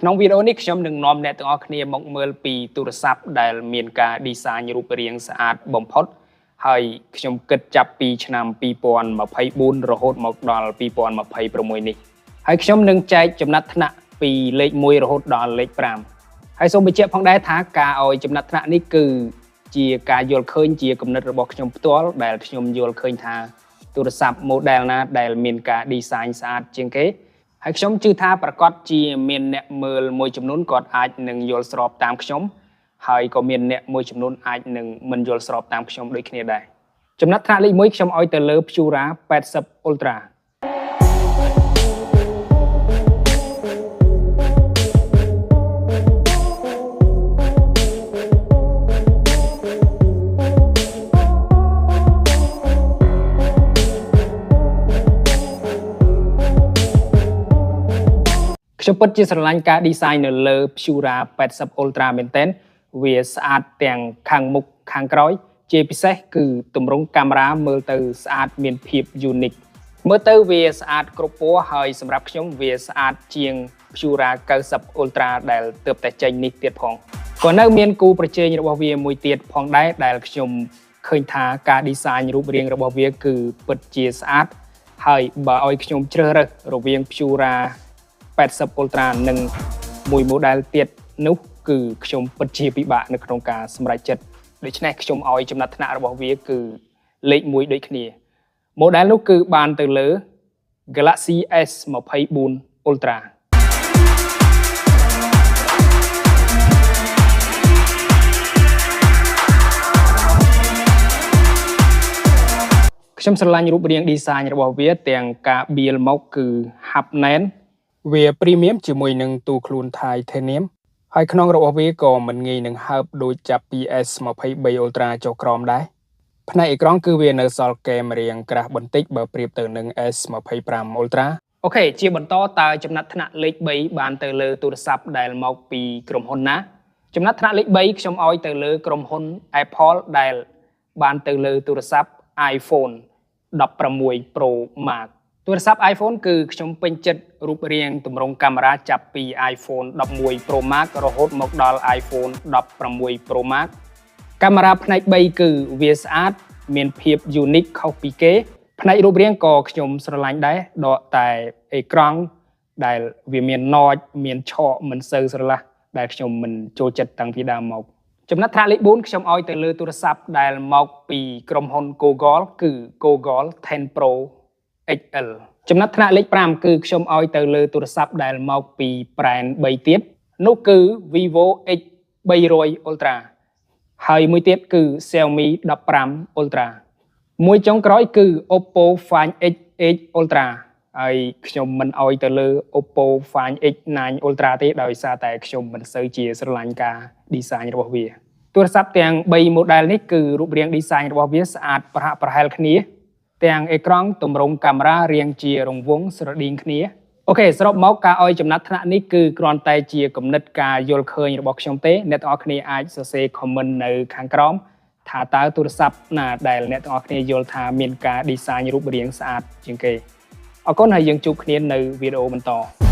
ក្នុងវីដេអូនេះខ្ញុំនឹងនាំអ្នកទាំងអស់គ្នាមកមើលពីទូរស័ព្ទដែលមានការ design រូបរាងស្អាតបំផុតហើយខ្ញុំគិតចាប់ពីឆ្នាំ2024រហូតមកដល់2026នេះហើយខ្ញុំនឹងចែកចំណាត់ថ្នាក់ពីលេខ1រហូតដល់លេខ5ហើយសូមបញ្ជាក់ផងដែរថាការឲ្យចំណាត់ថ្នាក់នេះគឺជាការយល់ឃើញជាគំនិតរបស់ខ្ញុំផ្ទាល់ដែលខ្ញុំយល់ឃើញថាទូរស័ព្ទ model ណាដែលមានការ design ស្អាតជាងគេហើយខ្ញុំជឿថាប្រកាសជាមានអ្នកមើលមួយចំនួនគាត់អាចនឹងយល់ស្របតាមខ្ញុំហើយក៏មានអ្នកមួយចំនួនអាចនឹងមិនយល់ស្របតាមខ្ញុំដូចគ្នាដែរចំណាត់ថ្នាក់លេខ1ខ្ញុំឲ្យទៅលើ Pura 80 Ultraខ្ញុំពិតជាស្រឡាញ់ការ design នៅលើ Pura 80 Ultra មែនទែនវាស្អាតទាំងខាងមុខខាងក្រោយជាពិសេសគឺទម្រង់កាមេរ៉ាមើលទៅស្អាតមានភាព unique មើលទៅវាស្អាតគ្រប់ពណ៌ហើយសម្រាប់ខ្ញុំវាស្អាតជាង Pura 90 Ultra ដែលទើបតែចេញនេះទៀតផងក៏នៅមានគូប្រជែងរបស់វាមួយទៀតផងដែរដែលខ្ញុំឃើញថាការ design រូបរាងរបស់វាគឺពិតជាស្អាតហើយបើឲ្យខ្ញុំជ្រើសរើសរវាង Pura 80 Ultra និងមួយ model ទៀតនោះគឺខ្ញុំពិតជាពិបាកនៅក្នុងការសម្រេចចិត្តដូច្នេះខ្ញុំឲ្យចំណាត់ថ្នាក់របស់វាគឺលេខ1ដូចគ្នា model នោះគឺបានទៅលើ Galaxy S24 Ultraខ្ញុំស្រឡាញ់រូបរាង design របស់វាទាំងការបៀលមកគឺហាប់ណែនវា premium ជាមួយនឹងទូខ្លួន Titanium ហើយក្នុងរបស់វាក៏មិនងាយនឹងហើបដូចចាប់ពី S23 Ultra ចុះក្រោមដែរផ្នែកអេក្រង់គឺវានៅសល់គែមរាងក្រាស់បន្តិចបើប្រៀបទៅនឹង S25 Ultra អូខេជាបន្តតើចំណាត់ថ្នាក់លេខ3បានទៅលើទូរស័ព្ទដែលមកពីក្រុមហ៊ុនណាចំណាត់ថ្នាក់លេខ3ខ្ញុំឲ្យទៅលើក្រុមហ៊ុន Apple ដែលបានទៅលើទូរស័ព្ទ iPhone 16 Pro Maxទូរស័ព្ទ iPhone គឺខ្ញុំពេញចិត្តរូបរាងទម្រង់កាមេរ៉ាចាប់ពី iPhone 11 Pro Max រហូតមកដល់ iPhone 16 Pro Max កាមេរ៉ាផ្នែក3គឺវាស្អាតមានភាព unique ខុសពីគេផ្នែករូបរាងក៏ខ្ញុំស្រឡាញ់ដែរដកតែអេក្រង់ដែលវាមានណចមានឆកមិនសូវស្រឡះដែលខ្ញុំមិនចូលចិត្តតាំងពីដើមមកចំណាត់ថ្នាក់លេខ4ខ្ញុំឲ្យទៅលើទូរស័ព្ទដែលមកពីក្រុមហ៊ុន Google គឺ Google 10 Pro XL ចំណាត់ថ្នាក់លេខ5គឺខ្ញុំឲ្យទៅលើទូរស័ព្ទដែលមកពី brand 3 ទៀតនោះគឺ Vivo X300 Ultra ហើយមួយទៀតគឺ Xiaomi 15 Ultra មួយចុងក្រោយគឺ Oppo Find X8 Ultra ហើយខ្ញុំមិនឲ្យទៅលើ Oppo Find X9 Ultra ទេដោយសារតែខ្ញុំមិនសូវជាស្រឡាញ់ការ design របស់វាទូរស័ព្ទទាំង3 model នេះគឺរូបរាង design របស់វាស្អាតប្រហាក់ប្រហែលគ្នាទាំងអេក្រង់ទម្រង់កាមេរ៉ារាងជារង្វង់ស្រដៀងគ្នាអូខេសរុបមកការឲ្យចំណាត់ថ្នាក់នេះគឺគ្រាន់តែជាគំនិតការយល់ឃើញរបស់ខ្ញុំទេអ្នកទាំងអស់គ្នាអាចសរសេរ comment នៅខាងក្រោមថាតើទូរស័ព្ទណាដែលអ្នកទាំងអស់គ្នាយល់ថាមានការ design រូបរាងស្អាតជាងគេអរគុណហើយយើងជួបគ្នានៅវីដេអូបន្ត